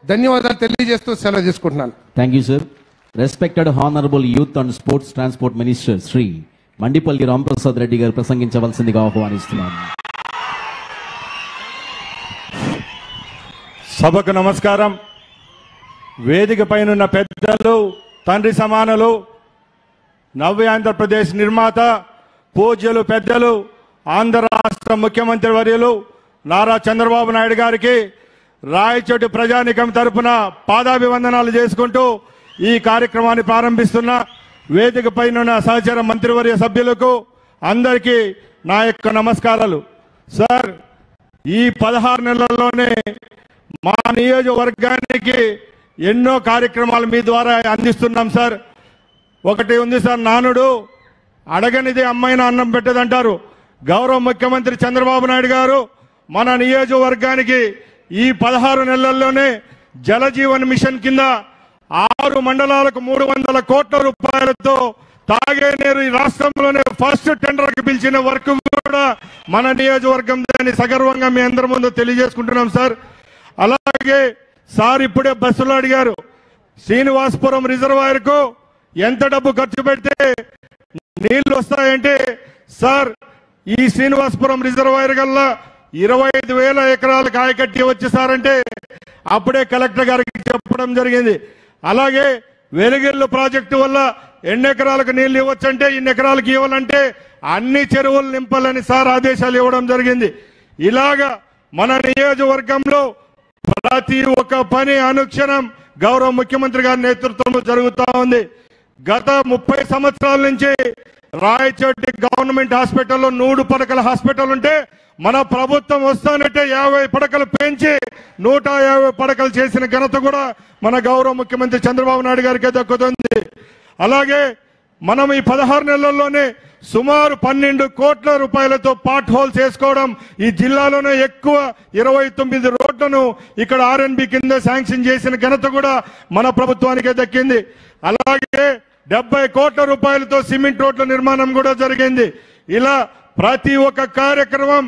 ధన్యవాదాలు తెలియజేస్తూ సెలవు తీసుకుంటున్నాను. Thank you sir. Respected honourable youth and sports transport minister Shri Mandipalli Ramprasad Reddy గారు ప్రసంగించవలసిందిగా ఆహ్వానిస్తున్నాను. సభకు నమస్కారం. వేదిక పైనున్న పెద్దలు, తండ్రి సమానులు, నవ్య ఆంధ్రప్రదేశ్ నిర్మాత, పూజ్యులు, పెద్దలు, ఆంధ్ర రాష్ట్ర ముఖ్యమంత్రి వర్యులు నారా చంద్రబాబు నాయుడు గారికి రాయచోటి ప్రజానికం తరపున పాదాభివందనాలు చేసుకుంటూ ఈ కార్యక్రమాన్ని ప్రారంభిస్తున్న వేదిక పైనున్న సహచర మంత్రివర్య సభ్యులకు అందరికీ నా యొక్క నమస్కారాలు. సార్, ఈ 16 నెలల్లోనే మా నియోజకవర్గానికి ఎన్నో కార్యక్రమాలు మీ ద్వారా అందిస్తున్నాం సార్. ఒకటి ఉంది సార్, నానుడు అడగనిది అమ్మాయిన అన్నం పెట్టదంటారు. గౌరవ ముఖ్యమంత్రి చంద్రబాబు నాయుడు గారు మన నియోజకవర్గానికి ఈ 16 నెలల్లోనే జలజీవన్ మిషన్ కింద 6 మండలాలకు 300 కోట్ల రూపాయలతో తాగే నీరు ఈ రాష్ట్రంలోనే ఫస్ట్ టెండర్కి పిలిచిన వర్క్ కూడా మన నియోజకవర్గం దాన్ని సగర్వంగా మీ అందరి ముందు తెలియజేసుకుంటున్నాం సార్. అలాగే సార్ ఇప్పుడే బస్సులో అడిగారు, శ్రీనివాసపురం రిజర్వాయర్ కు ఎంత డబ్బు ఖర్చు పెడితే నీళ్లు వస్తాయంటే, సార్ ఈ శ్రీనివాసపురం రిజర్వాయర్ కల్లా 25,000 ఎకరాలకు ఆయకట్టి వచ్చేసారంటే అప్పుడే కలెక్టర్ గారికి చెప్పడం జరిగింది. అలాగే వెలుగిల్లు ప్రాజెక్టు వల్ల ఎన్ని ఎకరాలకు నీళ్లు ఇవ్వచ్చంటే ఇన్ని ఎకరాలకు ఇవ్వాలంటే అన్ని చెరువులు నింపాలని సార్ ఆదేశాలు ఇవ్వడం జరిగింది. ఇలాగా మన నియోజకవర్గంలో ప్రతి ఒక్క పని అనుక్షణం గౌరవ ముఖ్యమంత్రి గారి నేతృత్వంలో జరుగుతూ ఉంది. గత 30 సంవత్సరాల నుంచి రాయచోటి గవర్నమెంట్ హాస్పిటల్లో 100 పడకల హాస్పిటల్ ఉంటే మన ప్రభుత్వం వస్తానంటే 50 పడకలు పెంచి 150 పడకలు చేసిన ఘనత కూడా మన గౌరవ ముఖ్యమంత్రి చంద్రబాబు నాయుడు గారికి దక్కుతుంది. అలాగే మనం ఈ 16 నెలల్లోనే సుమారు 12 కోట్ల రూపాయలతో పాట్ హోల్స్ వేసుకోవడం, ఈ జిల్లాలోనే ఎక్కువ 29 రోడ్లను ఇక్కడ ఆర్ఎన్బి కింద శాంక్షన్ చేసిన ఘనత కూడా మన ప్రభుత్వానికే దక్కింది. అలాగే 70 కోట్ల రూపాయలతో సిమెంట్ రోడ్ల నిర్మాణం కూడా జరిగింది. ఇలా ప్రతి ఒక్క కార్యక్రమం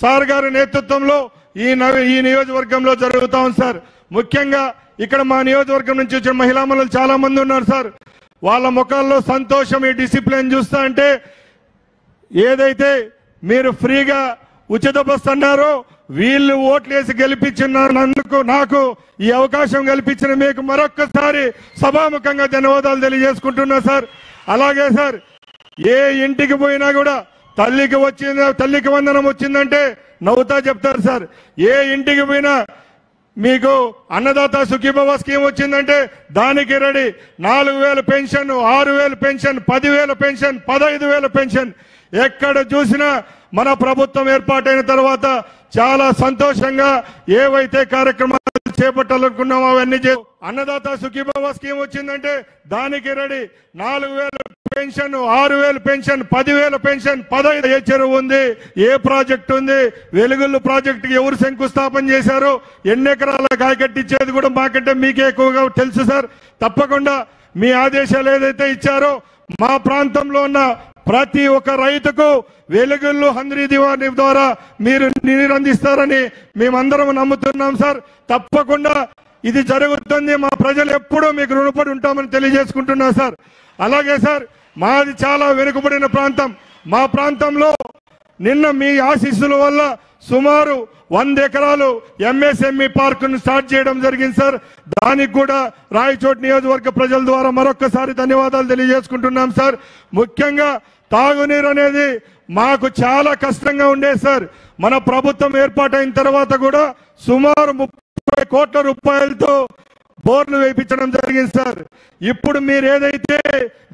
సార్ గారి నేతృత్వంలో ఈ నియోజకవర్గంలో జరుగుతా ఉంది సార్. ముఖ్యంగా ఇక్కడ మా నియోజకవర్గం నుంచి వచ్చిన మహిళా మనులు చాలా మంది ఉన్నారు సార్. వాళ్ళ ముఖాల్లో సంతోషం, ఈ డిసిప్లిన్ చూస్తా అంటే, ఏదైతే మీరు ఫ్రీగా ఉచిత బస్సు అన్నారో వీళ్ళు ఓట్లేసి గెలిపించినందుకు నాకు ఈ అవకాశం కల్పించిన మీకు మరొక్కసారి సభాముఖంగా ధన్యవాదాలు తెలియజేసుకుంటున్నా సార్. అలాగే సార్, ఏ ఇంటికి పోయినా కూడా తల్లికి వందనం వచ్చిందంటే నవ్వుతా చెప్తారు సార్. ఏ ఇంటికి పోయినా మీకు అన్నదాత సుఖీభవ స్కీమ్ వచ్చిందంటే దానికి ready. 4,000 pension, 6,000 pension, 10,000 pension, 15,000 pension. ఎక్కడ చూసినా మన ప్రభుత్వం ఏర్పాటైన తర్వాత చాలా సంతోషంగా ఏవైతే కార్యక్రమాలు చేపట్టాలనుకున్నామో అవన్నీ అన్నదాత సుఖీభవ స్కీమ్ వచ్చిందంటే దానికి రెడీ. 4,000 పెన్షన్, 6,000 పెన్షన్, 10,000 పెన్షన్, 15 ఏ చెరువు ఉంది, ఏ ప్రాజెక్టు ఉంది, వెలుగుళ్ళు ప్రాజెక్టుకి ఎవరు శంకుస్థాపన చేశారు, ఎన్ని ఎకరాలకు ఆయకట్టించేది కూడా మాకంటే మీకే ఎక్కువగా తెలుసు సార్. తప్పకుండా మీ ఆదేశాలు ఏదైతే ఇచ్చారో మా ప్రాంతంలో ఉన్న ప్రతి ఒక్క రైతుకు వెలుగుళ్ళు హంద్రీ దివాని ద్వారా మీరు నీరు అందిస్తారని మేమందరం నమ్ముతున్నాం సార్. తప్పకుండా ఇది జరుగుతుంది. మా ప్రజలు ఎప్పుడూ మీకు రుణపడి ఉంటామని తెలియజేసుకుంటున్నాం సార్. అలాగే సార్, మాది చాలా వెనుకబడిన ప్రాంతం. మా ప్రాంతంలో నిన్న మీ ఆశీస్సుల వల్ల సుమారు 100 ఎకరాలు ఎంఎస్ఎంఈ పార్కును స్టార్ట్ చేయడం జరిగింది సార్. దానికి కూడా రాయచోటి నియోజకవర్గ ప్రజల ద్వారా మరొక్కసారి ధన్యవాదాలు తెలియజేసుకుంటున్నాం సార్. ముఖ్యంగా తాగునీరు అనేది మాకు చాలా కష్టంగా ఉండేది సార్. మన ప్రభుత్వం ఏర్పాటైన తర్వాత కూడా సుమారు 30 కోట్ల రూపాయలతో బోర్లు వేయించడం జరిగింది సార్. ఇప్పుడు మీరు ఏదైతే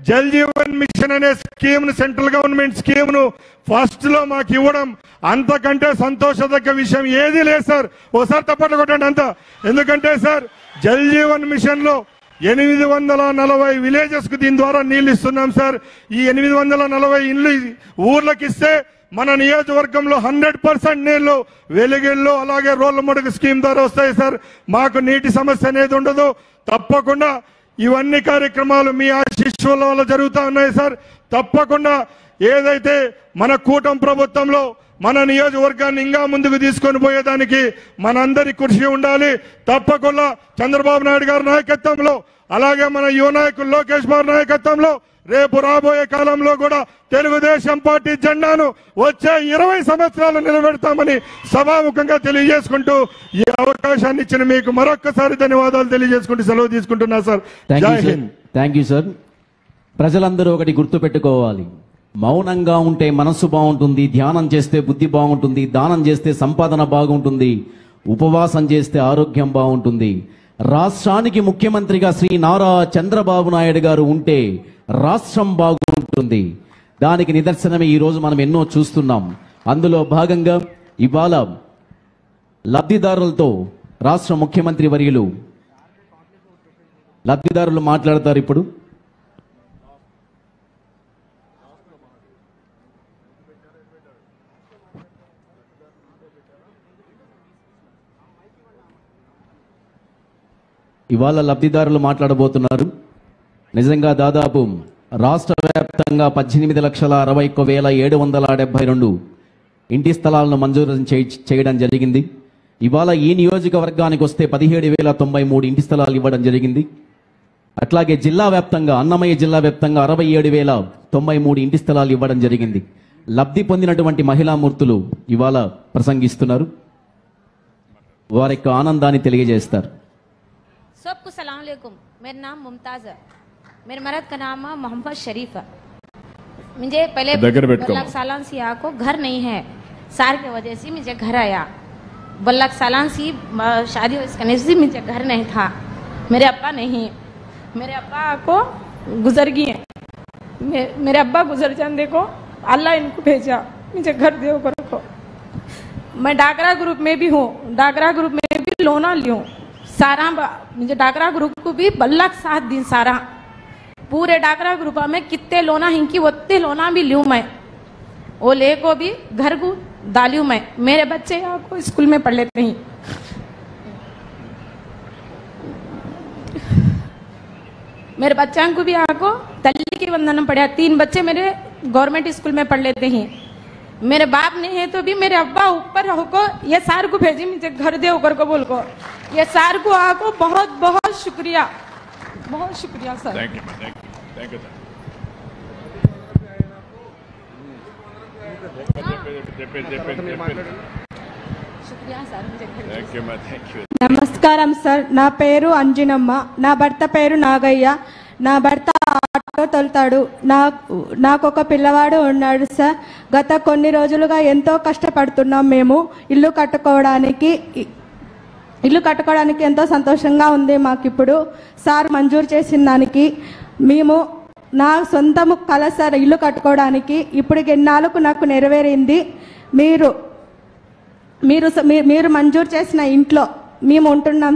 జల్ జీవన్ మిషన్ అనే స్కీమ్ ను, సెంట్రల్ గవర్నమెంట్ స్కీమ్ ను ఫస్ట్ లో మాకు ఇవ్వడం అంతకంటే సంతోషదగ్గ విషయం ఏదీ లేదు సార్. ఓసారి తప్పట్లు కొట్టండి అంతా. ఎందుకంటే సార్, జల్ జీవన్ మిషన్ లో 840 విలేజెస్ కు దీని ద్వారా నీళ్లు ఇస్తున్నాం సార్. ఈ 840 ఇళ్ళు ఊర్లకు ఇస్తే మన నియోజకవర్గంలో 100% నీళ్లు వెలుగుల్లో అలాగే రోడ్ల మడుగు స్కీమ్ ద్వారా వస్తాయి సార్. మాకు నీటి సమస్య అనేది ఉండదు. తప్పకుండా ఇవన్నీ కార్యక్రమాలు మీ ఆశీస్సుల వల్ల జరుగుతూ ఉన్నాయి సార్. తప్పకుండా ఏదైతే మన కూటమి ప్రభుత్వంలో మన నియోజకవర్గాన్ని ఇంకా ముందుకు తీసుకొని పోయేదానికి మనందరి కృషి ఉండాలి. తప్పకుండా చంద్రబాబు నాయుడు గారి నాయకత్వంలో, అలాగే మన యువ నాయకులు లోకేష్ బాబు నాయకత్వంలో రేపు రాబోయే కాలంలో కూడా తెలుగుదేశం పార్టీ జెండాను వచ్చే 20 సంవత్సరాలు నిలబెడతామని సభాముఖంగా తెలియజేసుకుంటూ ఈ అవకాశాన్ని ఇచ్చిన మీకు మరొక్కసారి ధన్యవాదాలు తెలియజేసుకుంటూ సెలవు తీసుకుంటున్నా సార్. జై హింద్. Thank you sir. ప్రజలందరూ ఒకటి గుర్తు పెట్టుకోవాలి, మౌనంగా ఉంటే మనస్సు బాగుంటుంది, ధ్యానం చేస్తే బుద్ధి బాగుంటుంది, దానం చేస్తే సంపాదన బాగుంటుంది, ఉపవాసం చేస్తే ఆరోగ్యం బాగుంటుంది. రాష్ట్రానికి ముఖ్యమంత్రిగా శ్రీ నారా చంద్రబాబు నాయుడు గారు ఉంటే రాష్ట్రం బాగుంటుంది. దానికి నిదర్శనమే ఈ రోజు మనం ఎన్నో చూస్తున్నాం. అందులో భాగంగా ఇవాళ లబ్ధిదారులతో రాష్ట్ర ముఖ్యమంత్రి వర్యులు లబ్ధిదారులు మాట్లాడతారు. ఇప్పుడు ఇవాళ లబ్ధిదారులు మాట్లాడబోతున్నారు. నిజంగా దాదాపు రాష్ట్ర వ్యాప్తంగా 18,61,772 ఇంటి స్థలాలను మంజూరు చేయడం జరిగింది. ఇవాళ ఈ నియోజకవర్గానికి వస్తే 17,093 ఇంటి స్థలాలు ఇవ్వడం జరిగింది. అట్లాగే జిల్లా వ్యాప్తంగా, అన్నమయ్య జిల్లా వ్యాప్తంగా 67,093 ఇంటి స్థలాలు ఇవ్వడం జరిగింది. లబ్ధి పొందినటువంటి మహిళామూర్తులు ఇవాళ ప్రసంగిస్తున్నారు. వారి యొక్క ఆనందాన్ని తెలియజేస్తారు. सबको सलाम अलैकुम. मेरा नाम मुमताज है. मेरे मर्द का नाम है मोहम्मद शरीफ है. मुझे पहले 12 सालों से यहाँ को घर नहीं है. सार की वजह से मुझे घर आया. 12 सालों से शादी करने से मुझे घर नहीं था. मेरे अब्बा नहीं, मेरे अब्बा को गुजर गए हैं. मेरे अब्बा गुजर जाने को अल्लाह इनको भेजा, मुझे घर दो को. मैं डाकरा ग्रुप में भी हूँ, डाकरा ग्रुप में भी लोना लियूँ सारा. मुझे डाकरा ग्रुप को भी 7 दिन सारा पूरे डाकरा ग्रुप में कितने लोना हिंकी उतने लोना भी लूँ मैं. वो ले को भी घर को डालू मैं. मेरे बच्चे यहाँ को स्कूल में पढ़ लेते हैं. मेरे बच्चों को भी यहाँ को तल्ली की वंदना पढ़ा. 3 बच्चे मेरे गवर्नमेंट स्कूल में पढ़ लेते हैं. मेरे बाप नहीं है तो भी मेरे अब्बा ऊपर होको ये सार को भेजी मुझे घर दे होकर को बोल को. ये सार को आपको बहुत बहुत शुक्रिया, बहुत शुक्रिया sir. Thank you, thank you, thank you. शुक्रिया सर. मुझे थैंक यू, थैंक यू. నమస్కారం సార్. నా పేరు అంజనమ్మ. నా భర్త పేరు నాగయ్య. నా భర్త ఆటో తోలుతాడు. నాకు ఒక పిల్లవాడు ఉన్నాడు సార్. గత కొన్ని రోజులుగా ఎంతో కష్టపడుతున్నాం మేము ఇల్లు కట్టుకోవడానికి ఎంతో సంతోషంగా ఉంది మాకు. ఇప్పుడు సార్ మంజూరు చేసిన దానికి మేము నా సొంతము కల సార్ ఇల్లు కట్టుకోవడానికి. ఇప్పుడు ఎన్నాళ్ళకు నాకు నెరవేరింది. మీరు మంజూరు చేసిన ఇంట్లో మేము ఉంటున్నాం.